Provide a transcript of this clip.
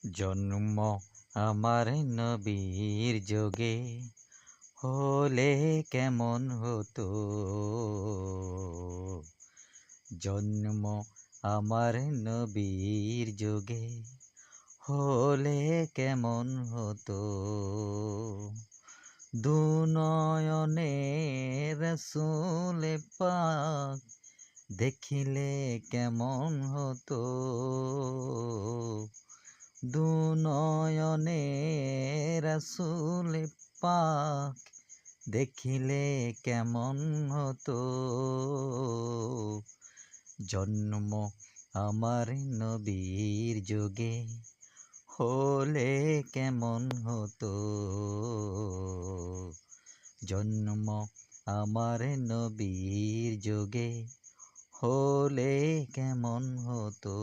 জন্ম আমার নবীর যোগে হলে কেমন হতো। জন্ম আমার নবীর যোগে হলে কেমন হতো। দুনয়নে রাসূল পাক দেখিলে কেমন হতো। দুনয়নে রাসূল পাক দেখিলে কেমন হতো। জন্ম আমার নবীর যোগে হলে কেমন হতো। জন্ম আমার নবীর যোগে হলে কেমন হতো।